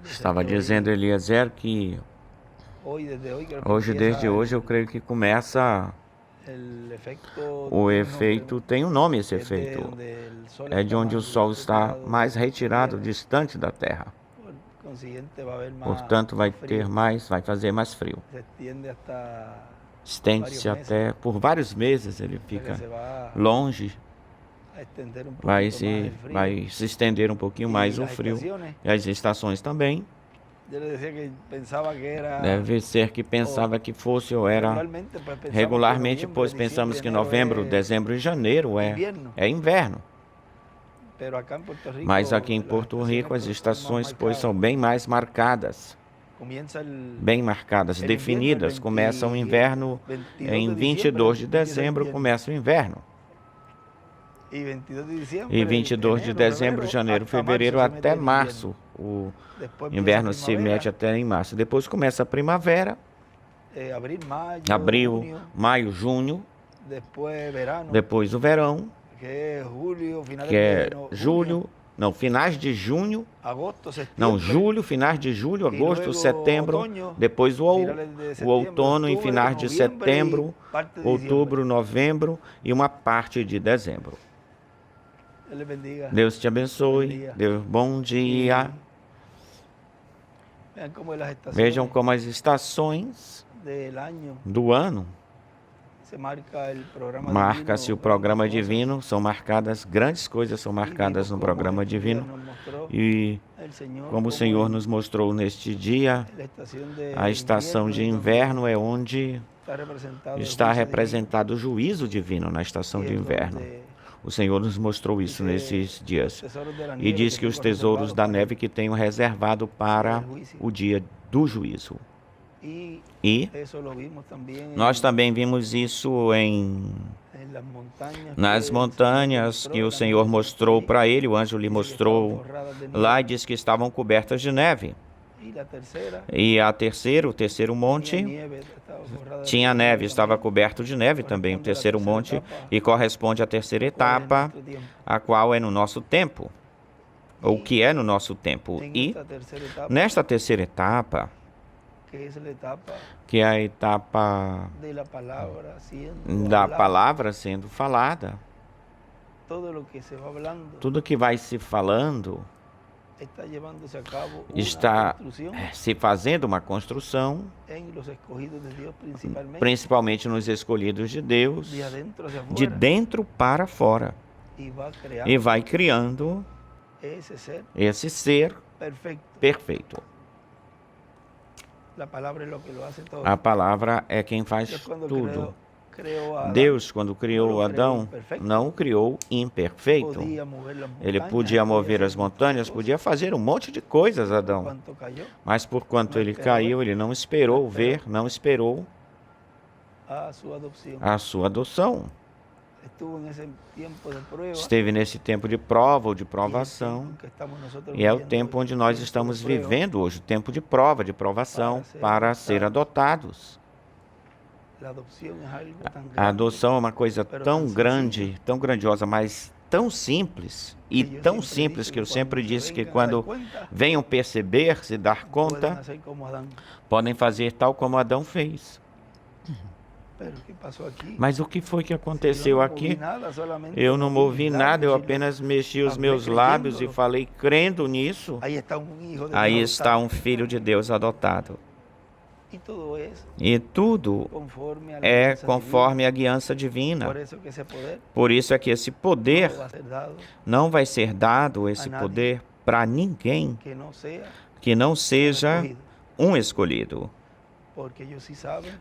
Estava dizendo Eliezer que hoje, desde hoje, eu creio que começa o efeito, tem um nome esse efeito, é de onde o Sol está mais retirado, distante da Terra. Portanto, vai fazer mais frio. Estende-se até por vários meses, ele fica longe, vai se estender um pouquinho mais o frio. E as estações também. Deve ser que pensava que fosse ou era regularmente, pois pensamos que novembro, dezembro e janeiro é inverno. Mas aqui em Porto Rico as estações, pois, são bem mais marcadas, definidas. Começa o inverno em 22 de dezembro, começa o inverno. E 22 de dezembro, janeiro, fevereiro, até março. O inverno se mete até em março. Depois começa a primavera, abril, maio, junho. Depois o verão, que é julho, não, finais de junho, não, julho, finais de julho, agosto, setembro, depois o outono em finais de setembro, outubro, novembro e uma parte de dezembro. Deus te abençoe, Deus, bom dia. Vejam como as estações do ano marca-se o programa divino, são marcadas, grandes coisas são marcadas no programa divino. E como o Senhor nos mostrou neste dia, a estação de inverno é onde está representado o juízo divino na estação de inverno. O Senhor nos mostrou isso nesses dias. E diz que os tesouros da neve que tenho reservado para o dia do juízo. E nós também vimos isso nas montanhas que o Senhor mostrou para ele, o anjo lhe mostrou lá e disse que estavam cobertas de neve. E o terceiro monte, tinha neve, estava coberto de neve também, o terceiro monte, e corresponde à terceira etapa, a qual é no nosso tempo, ou que é no nosso tempo. E nesta terceira etapa, que é a etapa da palavra sendo falada, tudo que vai se falando, está se fazendo uma construção, principalmente nos escolhidos de Deus, de dentro para fora, e vai criando esse ser perfeito. A palavra é quem faz tudo. Deus, quando criou Adão, não o criou imperfeito. Ele podia mover as montanhas, podia fazer um monte de coisas, Adão. Mas por quanto ele caiu, ele não esperou ver, não esperou a sua adoção. Esteve nesse tempo de prova ou de provação, e é o tempo onde nós estamos vivendo hoje, o tempo de prova, de provação, para ser adotados. A adoção é uma coisa tão grande, tão grandiosa, mas tão simples, e tão simples que eu sempre disse que quando venham perceber, se dar conta, podem fazer tal como Adão fez. Mas o que foi que aconteceu aqui? Eu não movi nada, eu apenas mexi os meus lábios e falei crendo nisso. Aí está um filho de Deus adotado. E tudo é conforme a guiança divina. Por isso é que esse poder não vai ser dado, esse poder, para ninguém que não seja um escolhido.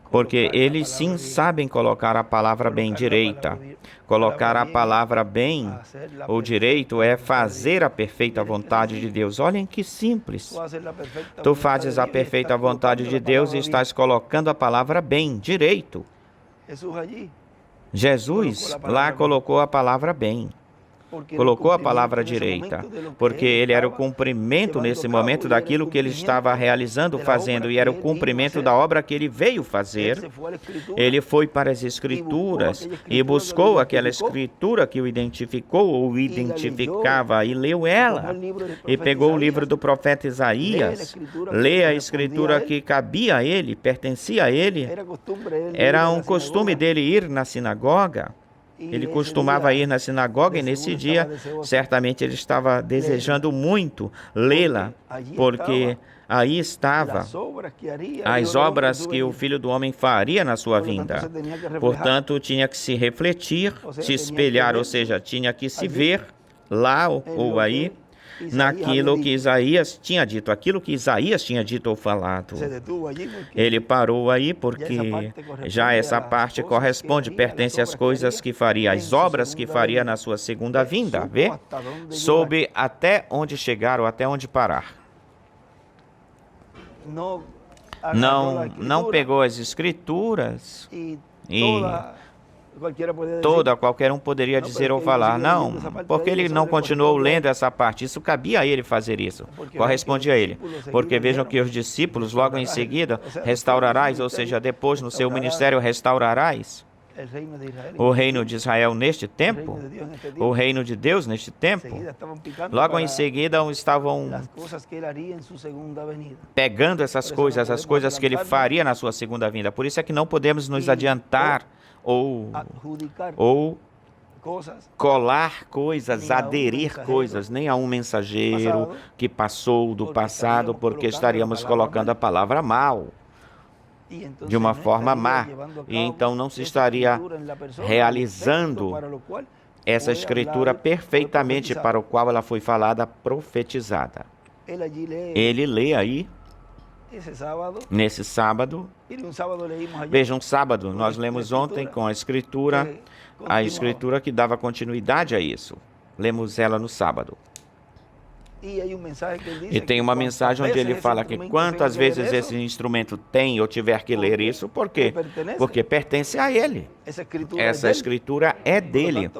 Porque eles sim sabem colocar a palavra bem direita. Colocar a palavra bem ou direito é fazer a perfeita vontade de Deus. Olhem que simples. Tu fazes a perfeita vontade de Deus e estás colocando a palavra bem, direito. Jesus lá colocou a palavra bem. colocou a palavra direita, porque ele era o cumprimento nesse momento daquilo que ele estava realizando, fazendo, e era o cumprimento da obra que ele veio fazer. Ele foi para as Escrituras e buscou aquela Escritura que o identificou ou o identificava e leu ela. E pegou o livro do profeta Isaías, lê a Escritura que cabia a ele, pertencia a ele. Era um costume dele ir na sinagoga. Ele costumava ir na sinagoga e nesse dia, certamente ele estava desejando muito lê-la, porque aí estavam as obras que o Filho do Homem faria na sua vinda. Portanto, tinha que se refletir, se espelhar, ou seja, tinha que se ver lá ou aí, naquilo que Isaías tinha dito, aquilo que Isaías tinha dito ou falado. Ele parou aí porque já essa parte corresponde, pertence às coisas que faria, às obras que faria na sua segunda vinda. Vê? Soube até onde chegar ou até onde parar. Não pegou as Escrituras e qualquer um poderia dizer ou falar, não, porque ele não continuou lendo essa parte, isso cabia a ele fazer isso, correspondia a ele, porque vejam que os discípulos logo em seguida, restaurarás, ou seja, depois no seu ministério restaurarás o reino de Israel neste tempo, o reino de Deus neste tempo. Logo em seguida estavam pegando essas coisas, as coisas que ele faria na sua segunda vinda. Por isso é que não podemos nos adiantar ou colar coisas, aderir coisas, nem a um mensageiro que passou do passado, porque estaríamos colocando a palavra mal, de uma forma má, e então não se estaria realizando essa Escritura perfeitamente para o qual ela foi falada, profetizada. Ele lê aí, nesse sábado, veja, um sábado, nós lemos ontem com a Escritura que dava continuidade a isso. Lemos ela no sábado. E tem uma mensagem onde ele fala que quantas vezes esse instrumento tem ou tiver que ler isso, por quê? Porque pertence a ele. Essa Escritura é dele.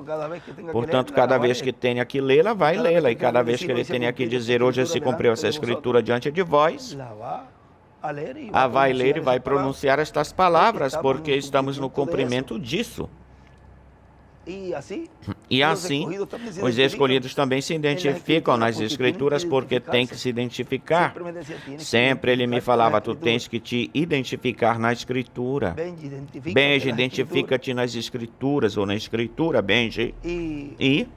Portanto, cada vez que tenha que lê-la, vai lê-la. E cada vez que ele tenha que dizer, hoje se cumpriu essa Escritura diante de vós, vai ler e vai pronunciar estas palavras, porque estamos no cumprimento disso. E assim, os escolhidos também se identificam nas Escrituras, porque tem que se identificar. Sempre ele me falava, tu tens que te identificar na Escritura. Benji, identifica-te nas Escrituras, ou na Escritura, Benji. E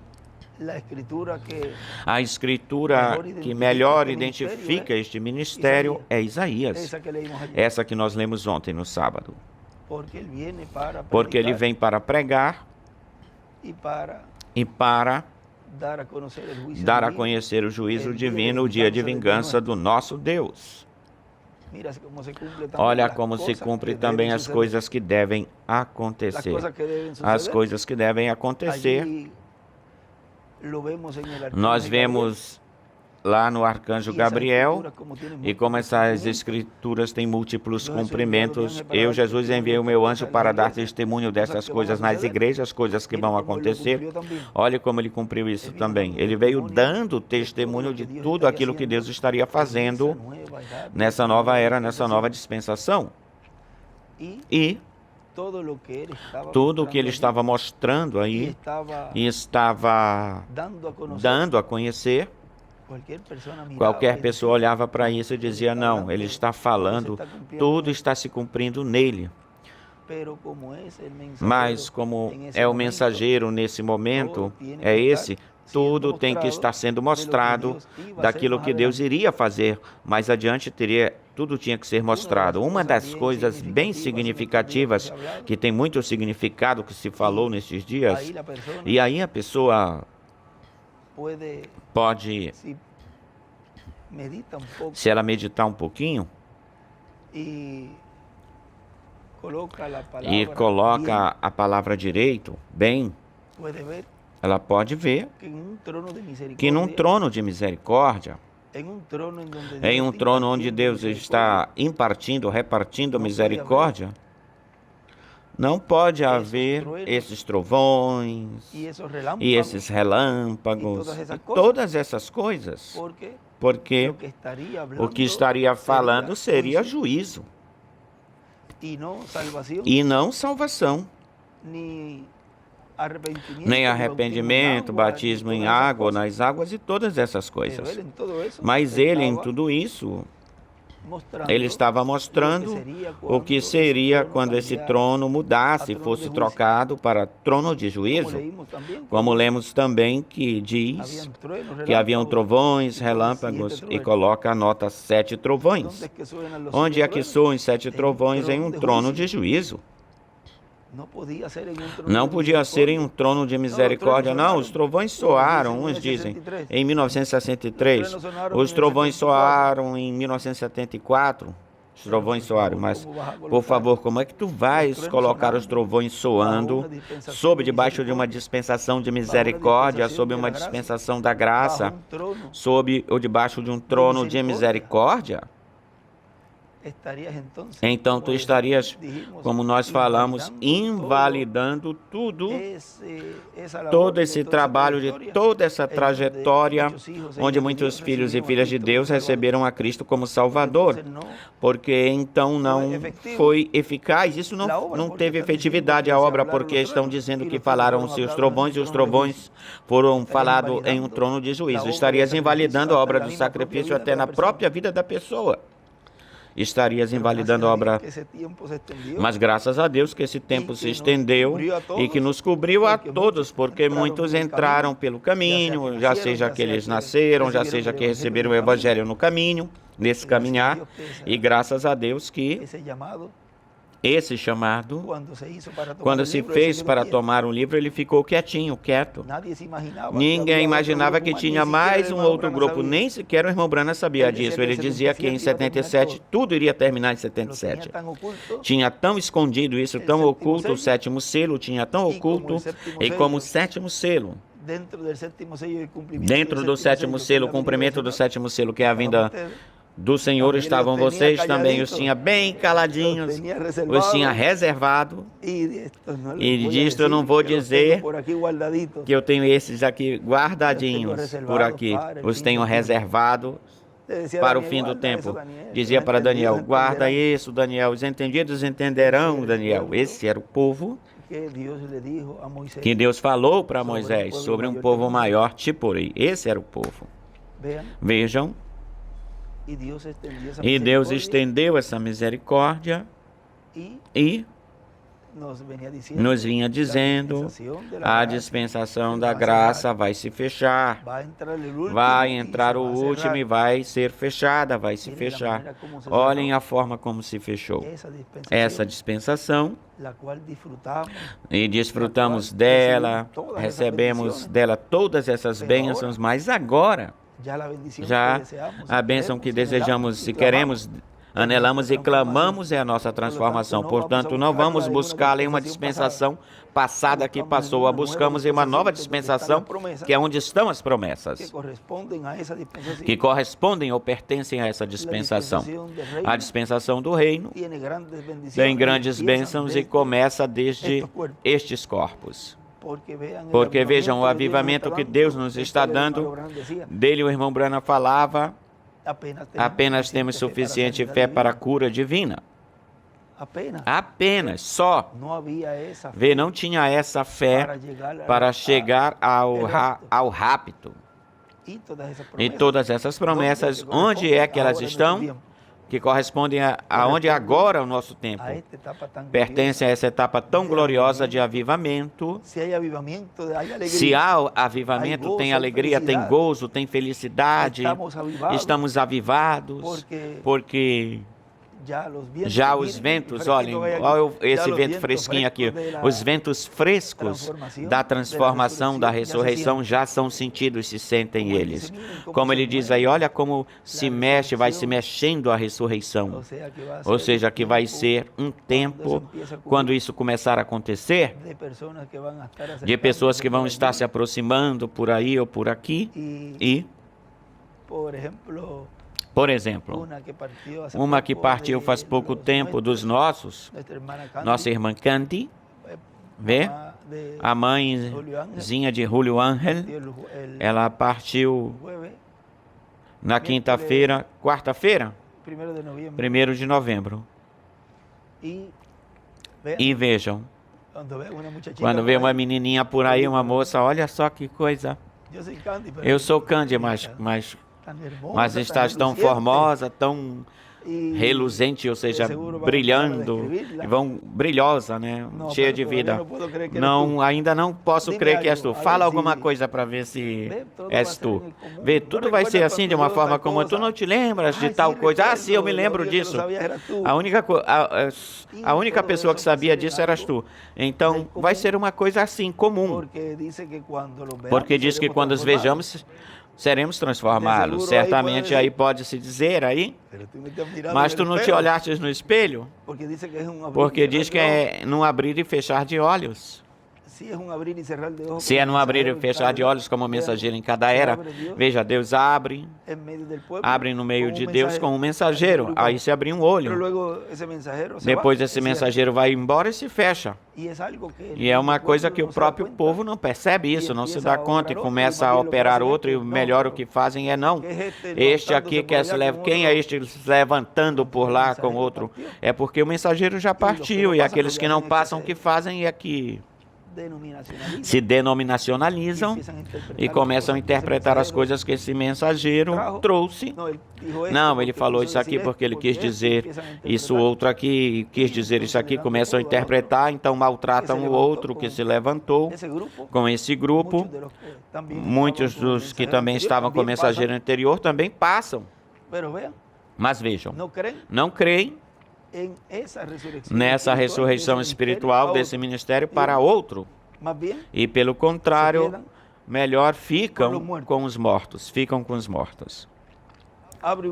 a Escritura que melhor identifica este ministério é Isaías, essa que nós lemos ontem no sábado. Porque ele vem para pregar e para dar a conhecer o juízo divino, o dia de vingança do nosso Deus. Olha como se cumpre também as coisas que devem acontecer. As coisas que devem acontecer, nós vemos lá no arcanjo Gabriel, e como essas Escrituras têm múltiplos cumprimentos, eu, Jesus, enviei o meu anjo para dar testemunho dessas coisas nas igrejas, coisas que vão acontecer. Olhe como ele cumpriu isso também. Ele veio dando testemunho de tudo aquilo que Deus estaria fazendo nessa nova era, nessa nova dispensação. E tudo o que ele estava mostrando aí, e estava dando a conhecer, qualquer pessoa olhava para isso e dizia, não, ele está falando, tudo está se cumprindo nele. Mas como é o mensageiro nesse momento, é esse, tudo tem que estar sendo mostrado daquilo que Deus iria fazer. Mais adiante tudo tinha que ser mostrado. Uma das coisas bem significativas, que tem muito significado que se falou nesses dias, e aí a pessoa pode, se ela meditar um pouquinho e coloca a palavra direito, bem, ela pode ver que num trono de misericórdia, em um trono onde Deus está repartindo misericórdia, Não pode haver esses trovões e esses relâmpagos e todas essas coisas, porque o que estaria falando seria juízo e não salvação, nem arrependimento, batismo em água, nas águas e todas essas coisas. Mas ele, em tudo isso, ele estava mostrando o que seria quando esse trono mudasse, fosse trocado para trono de juízo. Como lemos também que diz que haviam trovões, relâmpagos, e coloca a nota 7 trovões. Onde é que soam 7 trovões em um trono de juízo? Não podia ser em um trono de misericórdia, não. Os trovões soaram, uns dizem, em 1963. Os trovões soaram em 1974. Os trovões soaram, mas, por favor, como é que tu vais colocar os trovões soando sob debaixo de uma dispensação de misericórdia, sob uma dispensação da graça, sob ou debaixo de um trono de misericórdia? Então tu estarias, como nós falamos, invalidando tudo, todo esse trabalho, de toda essa trajetória, onde muitos filhos e filhas de Deus receberam a Cristo como Salvador, porque então não foi eficaz, isso não teve efetividade a obra, porque estão dizendo que falaram-se os trovões, e os trovões foram falados em um trono de juízo. Estarias invalidando a obra do sacrifício até na própria vida da pessoa. Estarias invalidando a obra, mas graças a Deus que esse tempo se estendeu e que nos cobriu a todos, porque muitos entraram pelo caminho, já seja que eles nasceram, já seja que receberam o Evangelho no caminho, nesse caminhar, e graças a Deus que esse chamado, quando se fez para tomar um livro, ele ficou quietinho, quieto. Ninguém imaginava que tinha mais um outro grupo, nem sequer o irmão Branham sabia disso. Ele dizia que em 77 tudo iria terminar em 77. Tinha tão escondido isso, tão oculto, o sétimo selo tinha tão oculto, e como o sétimo selo, dentro do sétimo selo, o cumprimento do sétimo selo, que é a vinda do Senhor, estavam vocês também, os tinha bem caladinhos, os tinha reservado, e disto eu não vou dizer que eu tenho esses aqui guardadinhos por aqui, os tenho reservado para o fim do tempo. Dizia para Daniel, guarda isso, Daniel, os entendidos entenderão, Daniel. Esse era o povo que Deus falou para Moisés sobre um povo maior, Tiporei. Esse era o povo. Vejam. E Deus estendeu essa misericórdia e nos vinha dizendo, a dispensação da graça vai se fechar, vai entrar o último e vai ser fechada, vai se fechar. Olhem a forma como se fechou. Essa dispensação, e desfrutamos dela, recebemos dela todas essas bênçãos, mas agora, já a bênção que desejamos e queremos, anelamos e clamamos é a nossa transformação. Portanto, não vamos buscá-la em uma dispensação passada que passou. A buscamos em uma nova dispensação, que é onde estão as promessas, que correspondem ou pertencem a essa dispensação. A dispensação do reino tem grandes bênçãos e começa desde estes corpos. Porque vejam o avivamento que Deus nos está dando. Dele o irmão Branham falava, apenas temos suficiente fé para a cura divina. Apenas, só. Vê, não tinha essa fé para chegar ao rapto. E todas essas promessas, onde é que elas estão? Que correspondem aonde agora é o nosso tempo. Pertence a essa etapa tão gloriosa de avivamento. Se há avivamento, tem alegria, tem gozo, tem felicidade. Estamos avivados, porque já os ventos, olhem, olha esse vento fresquinho aqui, os ventos frescos da transformação, da ressurreição já são sentidos, se sentem eles. Como ele diz aí, olha como se mexe, vai se mexendo a ressurreição. Ou seja, que vai ser um tempo, quando isso começar a acontecer, de pessoas que vão estar se aproximando por aí ou por aqui e, Por exemplo, uma que partiu faz pouco tempo dos nossos, nossa irmã Candy, vê? A mãezinha de Julio Ángel, ela partiu na quinta-feira, quarta-feira, 1º de novembro. E vejam, quando vê uma menininha por aí, uma moça, olha só que coisa. Eu sou Candy, mas estás tão formosa, tão reluzente, ou seja, brilhando, brilhosa, né? Cheia de vida. Não, ainda não posso crer que és tu. Fala alguma coisa para ver se és tu. Vê, tudo vai ser assim de uma forma como tu não te lembras de tal coisa. Ah, sim, eu me lembro disso. A única pessoa que sabia disso eras tu. Então, vai ser uma coisa assim, comum. Porque diz que quando os vejamos, seremos transformados. Certamente aí pode-se dizer aí, mas tu não te olhaste no espelho? Porque diz que é num abrir e fechar de olhos. Se é num abrir e fechar de olhos como mensageiro em cada era, veja, Deus abre no meio de Deus com um mensageiro, aí se abre um olho. Depois esse mensageiro vai embora e se fecha. E é uma coisa que o próprio povo não percebe isso, não se dá conta e começa a operar outro, e o melhor o que fazem é não. Este aqui quer se levar, quem é este se levantando por lá com outro? É porque o mensageiro já partiu, e aqueles que não passam o que fazem é que se denominacionalizam e começam a interpretar as coisas que esse mensageiro trouxe. Não, ele falou isso aqui porque ele quis dizer isso outro aqui, quis dizer isso aqui, começam a interpretar, então maltratam o outro que se levantou com esse grupo. Muitos dos que também estavam com o mensageiro anterior também passam. Mas vejam, não creem nessa ressurreição espiritual desse ministério para outro. E pelo contrário, melhor ficam com os mortos. Ficam com os mortos. Abre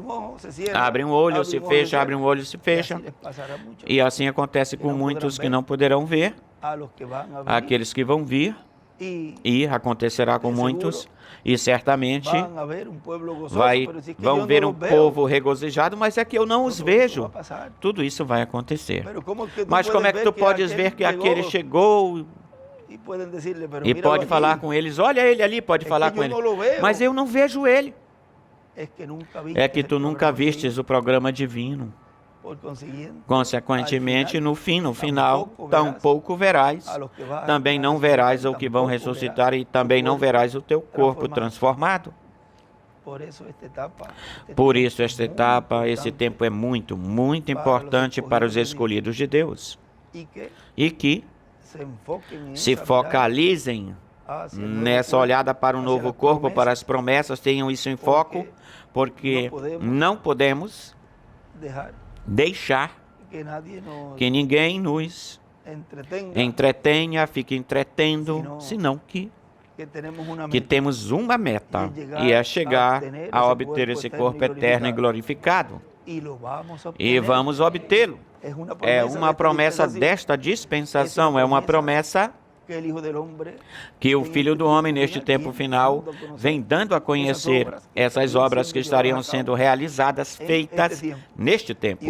um olho, se fecha, abre um olho, se fecha. E assim acontece com muitos que não poderão ver, aqueles que vão vir, e acontecerá com muitos, e certamente vão ver um povo regozijado, mas é que eu não os vejo. Tudo isso vai acontecer. Mas como é que tu podes ver que aquele chegou e pode falar com eles? Olha ele ali, pode falar com ele. Mas eu não vejo ele. É que tu nunca vistes o programa divino. Consequentemente, no final, tampouco verás. Também não verás o que vão ressuscitar e também não verás o teu corpo transformado. Por isso, esta etapa, esse tempo é muito, muito importante para os escolhidos de Deus. E que se focalizem nessa olhada para um novo corpo, para as promessas, tenham isso em foco, porque não podemos deixar que ninguém nos entretenha, fique entretendo, senão que temos uma meta, e é chegar a obter esse corpo eterno e glorificado. E vamos obtê-lo. É uma promessa desta dispensação, é uma promessa que o Filho do Homem, neste tempo final, vem dando a conhecer essas obras que estariam sendo realizadas, feitas neste tempo.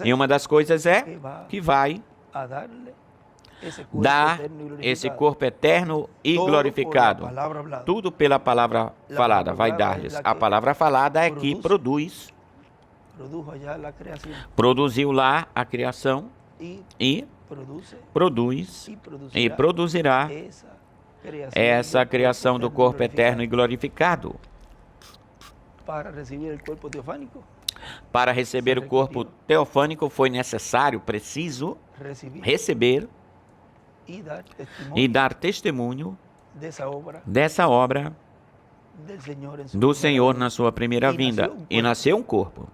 E uma das coisas é que vai dar esse corpo eterno e glorificado. Tudo pela palavra falada, vai dar-lhes. A palavra falada é que produziu lá a criação e produz e produzirá essa criação do corpo eterno e glorificado. Para receber o corpo teofânico foi necessário, preciso, receber e dar testemunho dessa obra do Senhor na sua primeira vinda. E nasceu um corpo.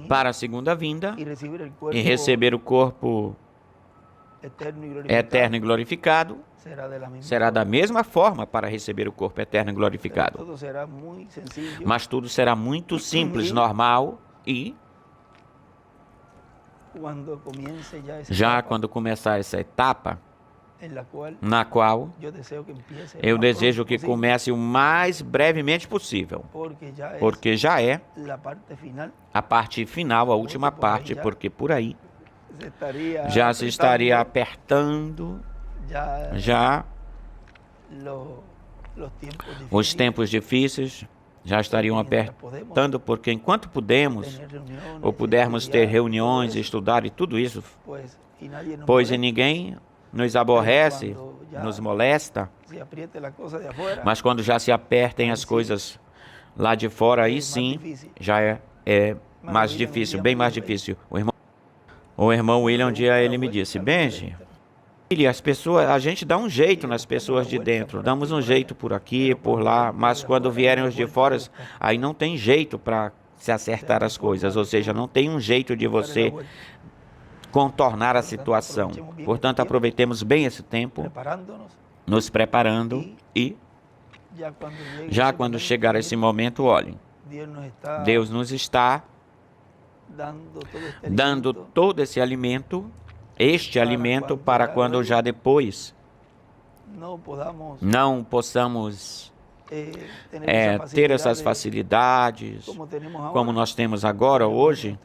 Para a segunda vinda e receber o corpo eterno e glorificado, será da mesma forma para receber o corpo eterno e glorificado. Mas tudo será muito simples, normal, e já quando começar essa etapa na qual eu desejo que comece o mais brevemente possível, porque já é a parte final, a última parte, porque por aí já se estaria apertando já os tempos difíceis, já estariam apertando, porque enquanto pudermos ter reuniões, estudar e tudo isso, pois ninguém nos aborrece, nos molesta, mas quando já se apertem as coisas lá de fora, aí sim, já é mais difícil, bem mais difícil. O irmão William, um dia ele me disse: Benji, as pessoas, a gente dá um jeito nas pessoas de dentro, damos um jeito por aqui, por lá, mas quando vierem os de fora, aí não tem jeito para se acertar as coisas, ou seja, não tem um jeito de você contornar a situação. Portanto, aproveitemos bem esse tempo, nos preparando e, já quando chegar esse momento, olhem, Deus nos está dando todo esse alimento, para quando já depois não possamos ter essas facilidades, como nós temos agora, hoje,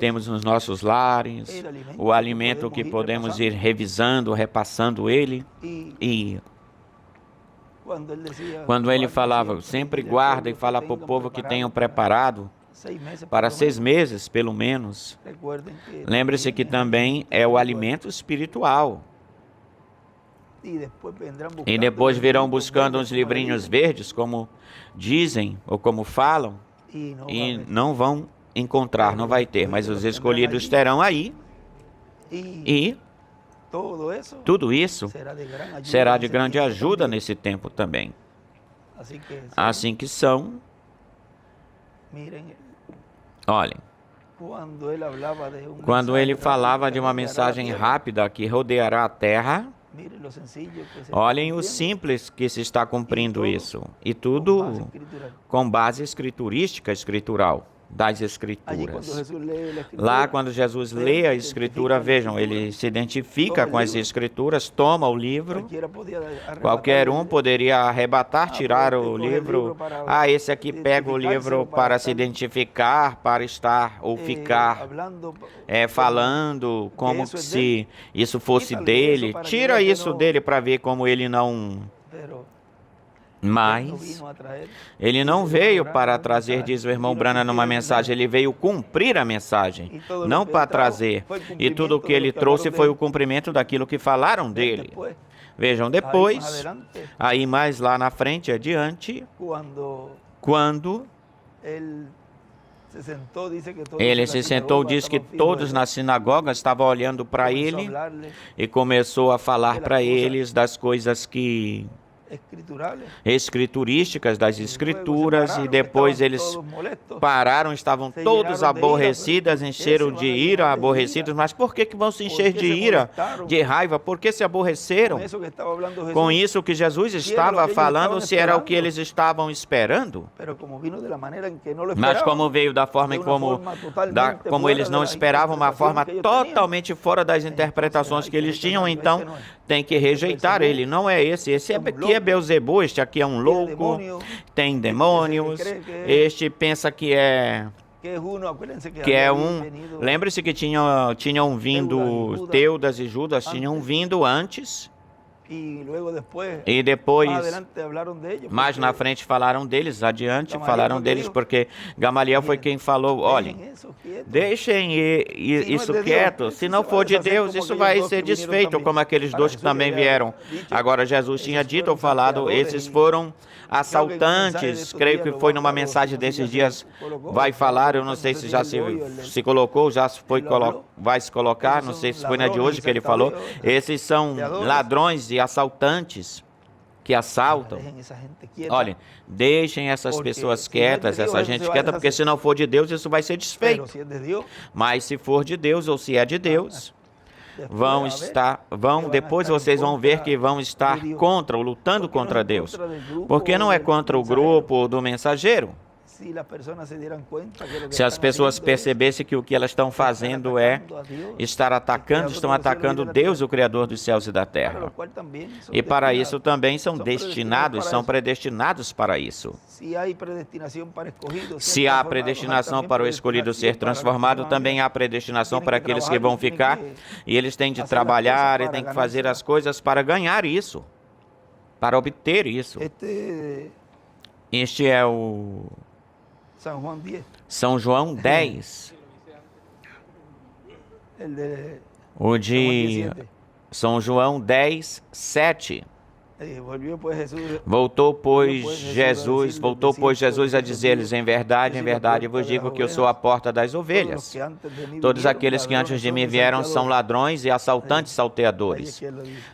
temos nos nossos lares, o alimento que podemos ir revisando, repassando ele, e quando ele falava, sempre guarda e fala para o povo que tenham preparado, para 6 meses, pelo menos. Lembre-se que também é o alimento espiritual. E depois virão buscando uns livrinhos verdes, como dizem ou como falam, e não vão encontrar, não vai ter, mas os escolhidos terão aí. E tudo isso será de grande ajuda nesse tempo também. Assim que são. Olhem, quando ele falava de uma mensagem rápida que rodeará a terra, olhem o simples que se está cumprindo isso. E tudo com base escritural das Escrituras. Lá, quando Jesus lê a Escritura, vejam, ele se identifica com as Escrituras, toma o livro. Qualquer um poderia arrebatar, tirar o livro. Esse aqui pega o livro para se identificar, para estar ou ficar falando como se isso fosse dele. Tira isso dele para ver como ele não... Mas ele não veio para trazer, diz o irmão Branham numa mensagem, ele veio cumprir a mensagem, não para trazer. E tudo o que ele trouxe foi o cumprimento daquilo que falaram dele. Vejam, depois, aí mais lá na frente, adiante, quando ele se sentou, diz que todos na sinagoga estavam olhando para ele e começou a falar para eles das coisas que escriturísticas das Escrituras, e depois eles pararam, estavam todos aborrecidos, encheram de ira, aborrecidos. Mas por que vão se encher de ira, de raiva? Por que se aborreceram com isso que Jesus estava falando, se era o que eles estavam esperando? Mas como veio da forma como eles não esperavam, uma forma totalmente fora das interpretações que eles tinham, então tem que rejeitar ele. Não é esse aqui é Beelzebul, este aqui é um louco, tem demônios, este pensa que é um... Lembre-se que tinham vindo Teudas e Judas, tinham vindo antes, e depois, mais na frente falaram deles, adiante falaram deles, porque Gamaliel foi quem falou, olhem, deixem isso quieto, se não for de Deus, isso vai ser desfeito, como aqueles dois que também vieram. Agora, Jesus tinha dito ou falado, esses foram assaltantes, creio que foi numa mensagem desses dias, vai falar, eu não sei se já se colocou, vai se colocar, não sei se foi na de hoje que ele falou, esses são ladrões e assaltantes que assaltam. Olhem, deixem essas pessoas quietas, essa gente quieta, porque se não for de Deus, isso vai ser desfeito. Mas se for de Deus, ou se é de Deus, depois vocês vão ver que vão estar lutando contra Deus. Porque não é contra o grupo do mensageiro. Se as pessoas percebessem que o que elas estão fazendo é estar atacando, estão atacando Deus, o Criador dos céus e da terra. E para isso também são destinados, são predestinados para isso. Se há predestinação para o escolhido ser transformado, também há predestinação para aqueles que vão ficar. E eles têm de trabalhar e têm que fazer as coisas para ganhar isso, para obter isso. Este é o São João 10. O de São João 10, 7. Voltou, pois, Jesus a dizer-lhes, em verdade vos digo que eu sou a porta das ovelhas. Todos aqueles que antes de mim vieram são ladrões e assaltantes salteadores.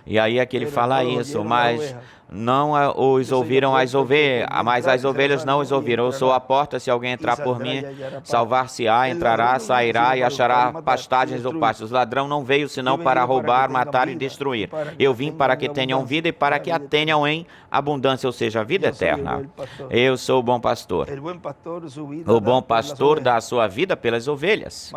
E aí é que ele fala isso, mas não os ouviram as ovelhas, mas as ovelhas não os ouviram. Eu sou a porta, se alguém entrar por mim, salvar-se-á, entrará, sairá e achará pastagens do pasto. O ladrão não veio senão para roubar, matar e destruir. Eu vim para que tenham vida e para que a tenham em abundância, ou seja, a vida eterna. Eu sou o bom pastor. O bom pastor dá a sua vida pelas ovelhas.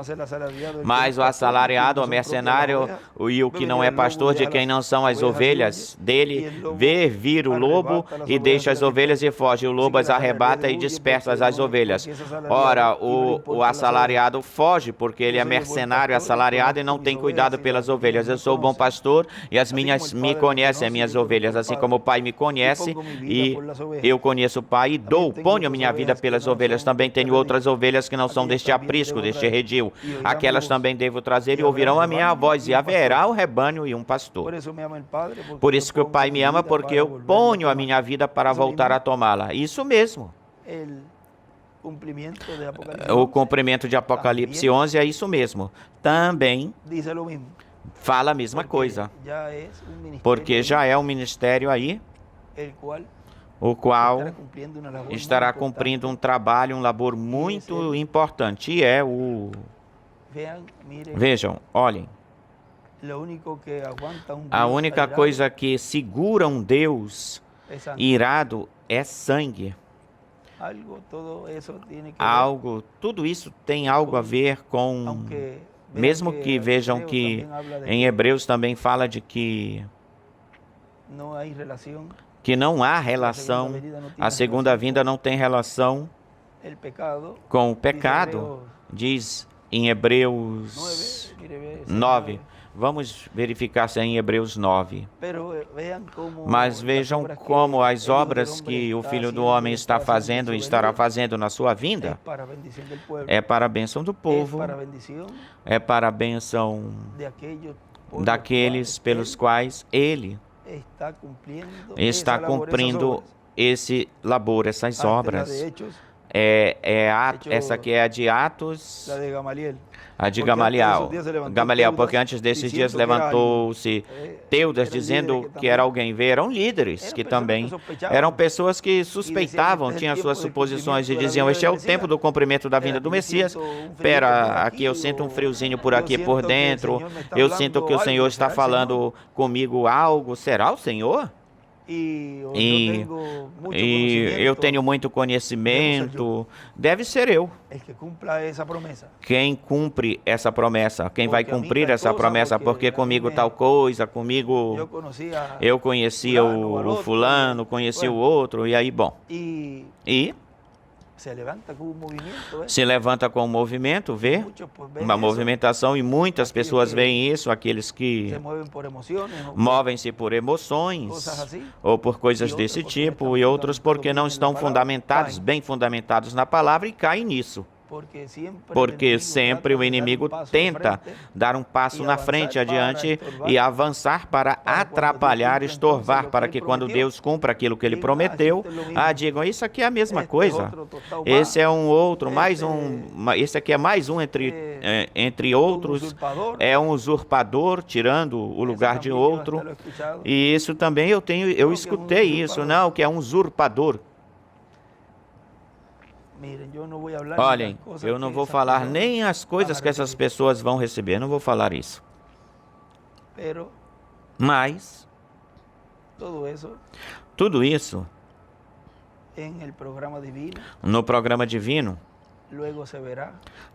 Mas o assalariado, o mercenário e o que não é pastor, de quem não são as ovelhas dele, vê vir o lobo e deixa as ovelhas e foge. O lobo as arrebata e dispersa as ovelhas. Ora, o assalariado foge porque ele é mercenário, assalariado e não tem cuidado pelas ovelhas. Eu sou o bom pastor e as minhas me conhecem, as minhas ovelhas, assim como o Pai me conhece e eu conheço o Pai e ponho a minha vida pelas ovelhas. Também tenho outras ovelhas que não são deste aprisco, deste redil. Aquelas também devo trazer e ouvirão a minha voz e haverá o rebanho e um pastor. Por isso que o Pai me ama, porque eu ponho a minha vida para voltar a tomá-la. Isso mesmo. O cumprimento de Apocalipse 11 é isso mesmo. Também fala a mesma coisa. Porque já é um ministério aí, o qual estará cumprindo um trabalho, um labor muito importante. E é o... Vejam, olhem. A única coisa que segura um Deus irado é sangue. Tudo isso tem algo a ver com... Mesmo que vejam que em Hebreus também fala de que não há relação, a segunda vinda não tem relação com o pecado, diz em Hebreus 9. Vamos verificar se é em Hebreus 9. Mas vejam como as obras que o Filho do Homem está fazendo e estará fazendo na sua vinda é para a bênção do povo, é para a bênção daqueles pelos quais Ele está cumprindo esse labor, essas obras. Essa aqui é a de Atos, a de Gamaliel, porque antes desses dias levantou-se Teudas dizendo que era alguém. Eram líderes que também eram pessoas que suspeitavam, tinham suas suposições e diziam, este é o tempo do cumprimento da vinda do Messias. Espera, aqui eu sinto um friozinho por aqui por dentro, eu sinto que o Senhor está falando comigo algo. Será o Senhor? E eu tenho muito conhecimento, deve ser eu. Quem cumpre essa promessa, quem vai cumprir essa promessa, porque comigo tal coisa, comigo eu conhecia o fulano, conheci o outro, e aí, bom. E se levanta com um movimento, vê uma movimentação, e muitas pessoas veem isso, aqueles que movem-se por emoções ou por coisas desse tipo, e outros porque não estão fundamentados, bem fundamentados na palavra, e caem nisso. Porque sempre o inimigo tenta dar um passo na frente, adiante, e avançar para atrapalhar, estorvar, para que quando Deus cumpra aquilo que Ele prometeu, digam, isso aqui é a mesma coisa, esse é um outro, esse aqui é mais um entre outros, é um usurpador, tirando o lugar de outro, e isso também eu escutei isso, não, que é um usurpador. Olhem, eu não vou falar nem as coisas que essas pessoas vão receber, não vou falar isso. Mas, tudo isso no programa divino,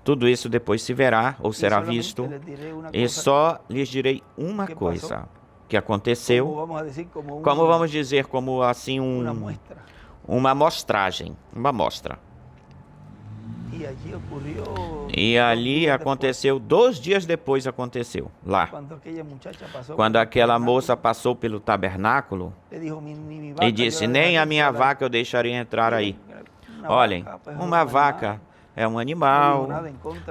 tudo isso depois se verá ou será visto. E só lhes direi uma coisa que aconteceu, como vamos dizer, como assim uma amostragem, uma amostra. E ali aconteceu, 2 dias depois aconteceu, lá. Quando aquela moça passou pelo tabernáculo e disse, nem a minha vaca eu deixaria entrar aí. Olhem, uma vaca é um animal,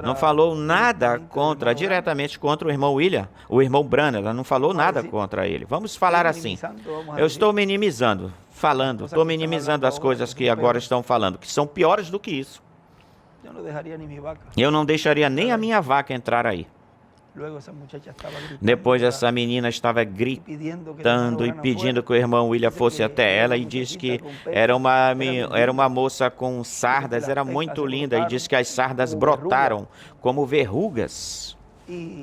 não falou nada contra, diretamente contra o irmão William, o irmão Branham, ela não falou nada contra ele. Vamos falar assim, eu estou minimizando, estou minimizando as coisas que agora estão falando, que são piores do que isso. Eu não deixaria nem a minha vaca entrar aí. Depois essa menina estava gritando e pedindo que o irmão William fosse até ela e disse que era uma moça com sardas, era muito linda e disse que as sardas brotaram como verrugas,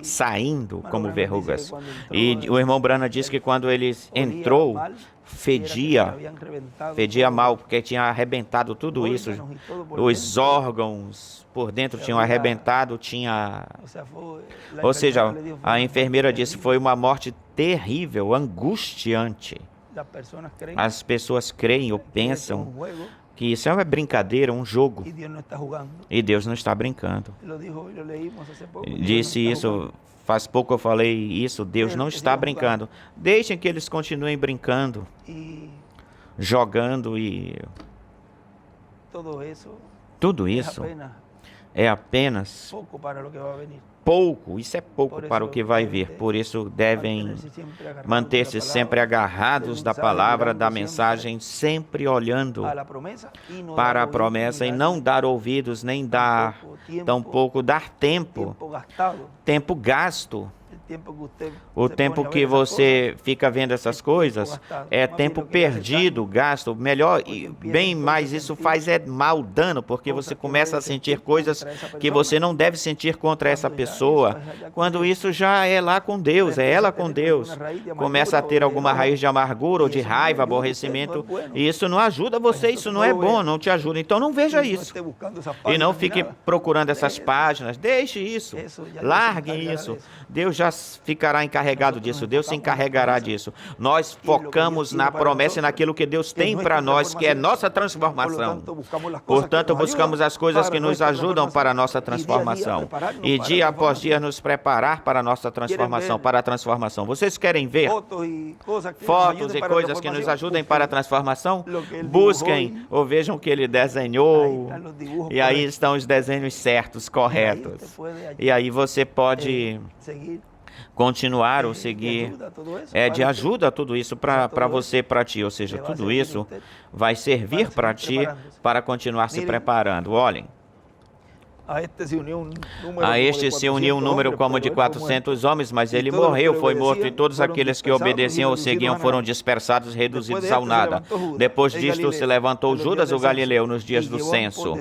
saindo como verrugas. E o irmão Branham disse que quando ele entrou, fedia mal, porque tinha arrebentado tudo isso, os órgãos por dentro tinham arrebentado, ou seja, a enfermeira disse que foi uma morte terrível, angustiante. As pessoas creem ou pensam que isso é uma brincadeira, um jogo, e Deus não está brincando. Disse isso, faz pouco eu falei isso, Deus não está brincando. Deixem que eles continuem brincando, jogando e tudo isso é apenas pouco, isso é pouco para o que vai vir. Por isso devem manter-se sempre agarrados da palavra, da mensagem, sempre olhando para a promessa e não dar ouvidos, nem dar, tampouco dar tempo gasto. O tempo que você fica vendo essas coisas é tempo perdido, gasto. Melhor, bem mais isso faz mal dano, porque você começa a sentir coisas que você não deve sentir contra essa pessoa, quando isso já é lá com Deus, é ela com Deus. Começa a ter alguma raiz de amargura ou de raiva, aborrecimento, e isso não ajuda você, isso não é bom, não te ajuda. Então não veja isso. E não fique procurando essas páginas, deixe isso, largue isso. Deus já ficará encarregado disso, Deus se encarregará disso. Nós focamos na promessa e naquilo que Deus tem para nós, que é nossa transformação. Portanto, buscamos as coisas que nos ajudam para a nossa transformação. E dia após dia nos preparar para a nossa transformação, para a transformação. Vocês querem ver fotos e coisas que nos ajudem para a transformação? Busquem ou vejam o que ele desenhou. E aí estão os desenhos certos, corretos. E aí você pode continuar ou seguir, de ajuda tudo isso para você, para ti, ou seja, tudo isso vai servir para ti para continuar se preparando. Olhem, a este se uniu um número como de 400 homens, mas ele morreu, foi morto, e todos aqueles que obedeciam ou seguiam foram dispersados, reduzidos ao nada. Depois disto se levantou Judas o Galileu nos dias do censo,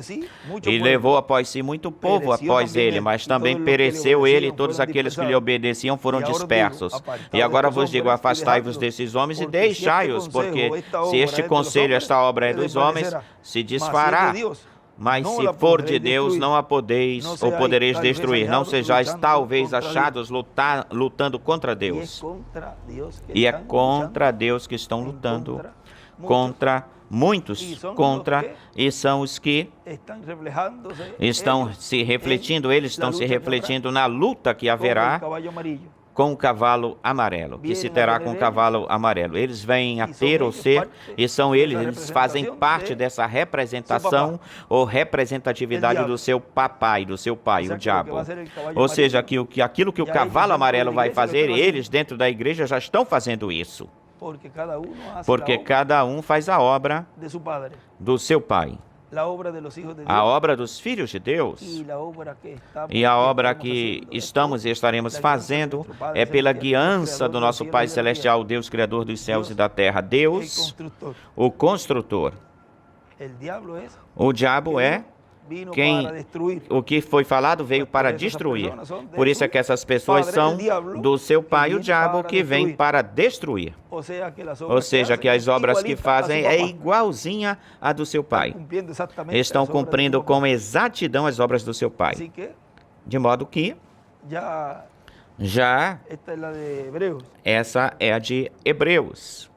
e levou após si muito povo após ele, mas também pereceu ele, e todos aqueles que lhe obedeciam foram dispersos. E agora vos digo, afastai-vos desses homens e deixai-os, porque se este conselho, esta obra é dos homens, se desfará. Mas se for de Deus, não a podeis ou podereis destruir. Não sejais talvez achados lutando contra Deus. E é contra Deus que estão lutando, contra muitos, e são os que estão se refletindo, eles estão se refletindo na luta que haverá com o cavalo amarelo, que se terá com o cavalo amarelo. Eles vêm a ter ou ser, e são eles fazem parte dessa representação ou representatividade do seu papai, do seu pai, o diabo. Ou seja, aquilo que o cavalo amarelo vai fazer, eles dentro da igreja já estão fazendo isso. Porque cada um faz a obra do seu pai. A obra dos filhos de Deus e a obra que estamos e estaremos fazendo é pela guiança do nosso Pai Celestial, Deus Criador dos céus e da terra. Deus, o construtor. O diabo é O que foi falado veio para destruir. Por isso é que essas pessoas são do seu pai, o diabo, que vem para destruir. Ou seja, que as obras que fazem é igualzinha à do seu pai. Estão cumprindo com exatidão as obras do seu pai. De modo que já essa é a de Hebreus.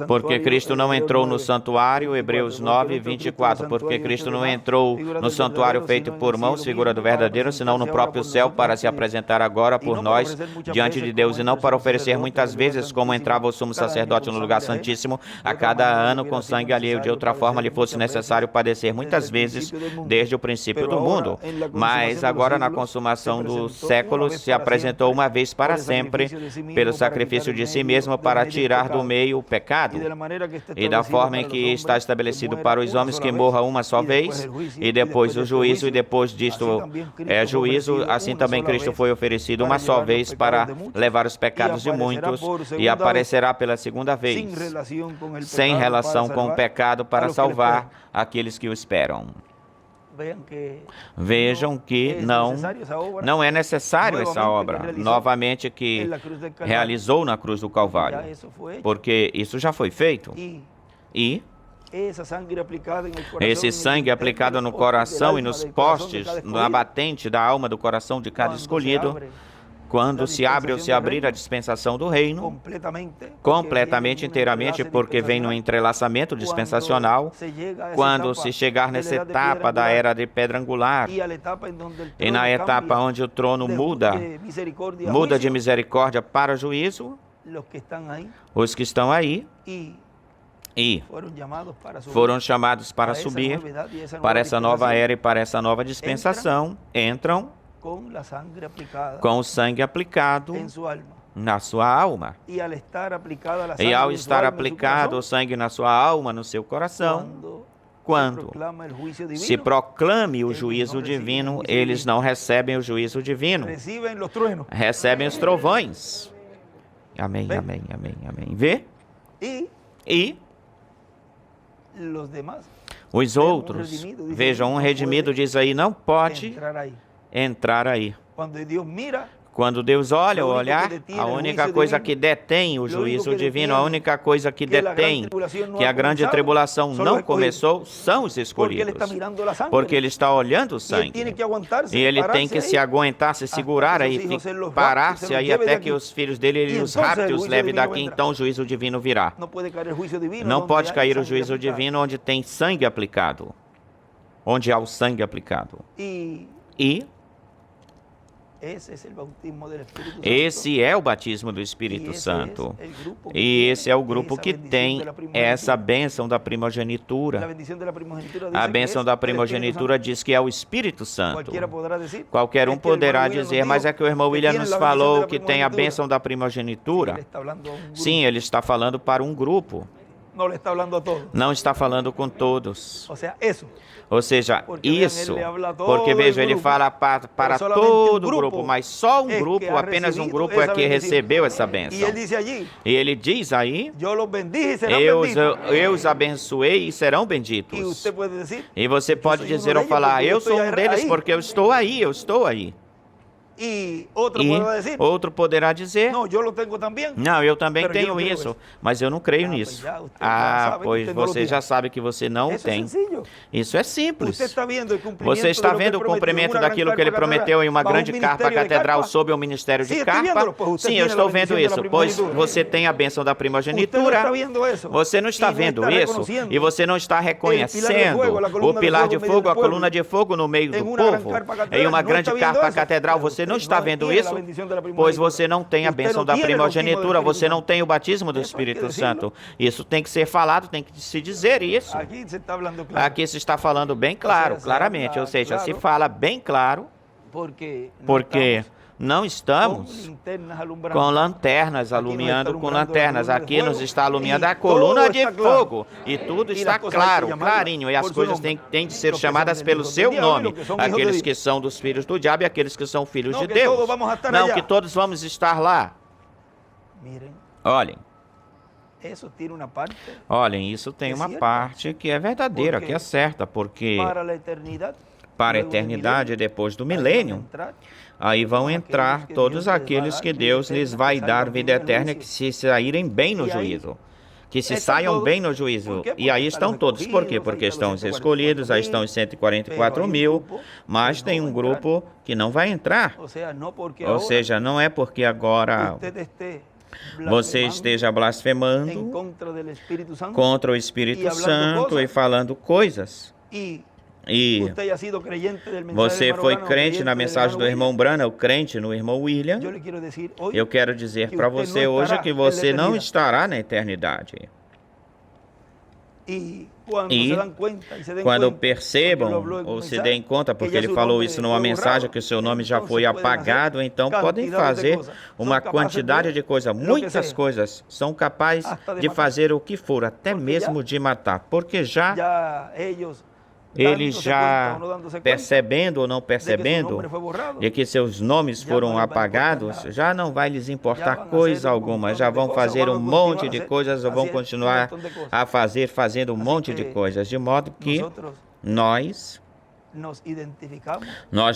Porque Cristo não entrou no santuário, Hebreus 9, 24. Porque Cristo não entrou no santuário feito por mãos, figura do verdadeiro, senão no próprio céu, para se apresentar agora por nós diante de Deus, e não para oferecer muitas vezes, como entrava o sumo sacerdote no lugar santíssimo, a cada ano com sangue alheio. De outra forma, lhe fosse necessário padecer muitas vezes desde o princípio do mundo. Mas agora, na consumação dos séculos, se apresentou uma vez para sempre, pelo sacrifício de si mesmo, para tirar do meio o pecado, e da forma em que está estabelecido para os homens que morra uma só vez, e depois o juízo, e depois disto é juízo, assim também Cristo foi oferecido uma só vez para levar os pecados de muitos, e aparecerá pela segunda vez, sem relação com o pecado, para salvar aqueles que o esperam. Vejam que não é necessário essa obra, novamente, que realizou na cruz do Calvário, porque isso já foi feito. E esse sangue aplicado no coração e nos postes, na batente da alma do coração de cada escolhido, quando se abre ou se abrir a dispensação do reino, completamente, inteiramente, porque vem no entrelaçamento dispensacional, quando se chegar nessa etapa da era de pedra angular, e na etapa onde o trono muda de misericórdia para juízo, os que estão aí e foram chamados para subir para essa nova era e para essa nova dispensação, entram com o sangue aplicado na sua alma. E ao estar aplicado o sangue na sua alma, no seu coração, quando se proclame o juízo divino, eles não recebem o juízo divino, recebem os trovões. Amém, amém, amém, amém. Vê? E os outros, vejam, um redimido diz aí, não pode entrar aí. Quando Deus olha o olhar, a única coisa que detém o juízo divino, a única coisa que detém que a grande tribulação não começou, são os escolhidos. Porque ele está olhando o sangue. E ele tem que se aguentar, se segurar aí, parar-se aí até que os filhos dele, ele os rapte, os leve daqui, então o juízo divino virá. Não pode cair o juízo divino onde tem sangue aplicado. Onde há o sangue aplicado. E esse é o batismo do Espírito Santo. E esse é o grupo que tem essa bênção da primogenitura. A bênção da primogenitura diz que é o Espírito Santo. Qualquer um poderá dizer, mas é que o irmão William nos falou que tem a bênção da primogenitura. Sim, ele está falando para um grupo. Não está falando com todos. Ou seja, isso, porque veja, ele fala para todo o grupo, mas só um grupo, apenas um grupo é que recebeu essa bênção. E ele diz aí, eu os abençoei e serão benditos. E você pode dizer ou falar, eu sou um deles porque eu estou aí, eu estou aí. E outro poderá dizer, não, eu também tenho isso, mas eu não creio nisso. Pois você já sabe que você não tem. Isso é simples. Você está vendo o cumprimento daquilo que ele prometeu em uma grande carpa catedral sob o ministério de carpa? Sim, eu estou vendo isso, pois você tem a bênção da primogenitura. Você não está vendo isso e você não está reconhecendo o pilar de fogo, a coluna de fogo no meio do povo. Em uma grande carpa catedral, você não está vendo isso? Pois você não tem a bênção da primogenitura, você não tem o batismo do Espírito Santo. Isso tem que ser falado, tem que se dizer isso. Aqui se está falando bem claro, claramente, ou seja, se fala bem claro, porque não estamos com lanternas, alumiando com lanternas. Aqui nos está alumiando a coluna de fogo. E tudo está claro, clarinho. E as coisas têm de ser chamadas pelo seu nome. Aqueles que são dos filhos do diabo e aqueles que são filhos de Deus. Não, que todos vamos estar lá. Olhem. Olhem, isso tem uma parte que é verdadeira, que é certa, porque para a eternidade, depois do milênio, aí vão entrar todos aqueles que Deus lhes vai dar vida eterna, que se saírem bem no juízo. Que se saiam bem no juízo. E aí estão todos. Por quê? Porque estão os escolhidos, aí estão os 144 mil, mas tem um grupo que não vai entrar. Ou seja, não é porque agora você esteja blasfemando contra o Espírito Santo e falando coisas. E você foi crente na mensagem do irmão Branham, crente no irmão William. Eu quero dizer para você hoje que você não estará na eternidade. E quando percebam ou se deem conta, porque ele falou isso numa mensagem, que o seu nome já foi apagado, então podem fazer uma quantidade de coisas. Muitas coisas são capazes de fazer o que for, até mesmo de matar, porque já eles já percebendo ou não percebendo de que seus nomes foram apagados, já não vai lhes importar coisa alguma, já vão fazer um monte de coisas ou vão continuar a fazendo um monte de coisas, de modo que nós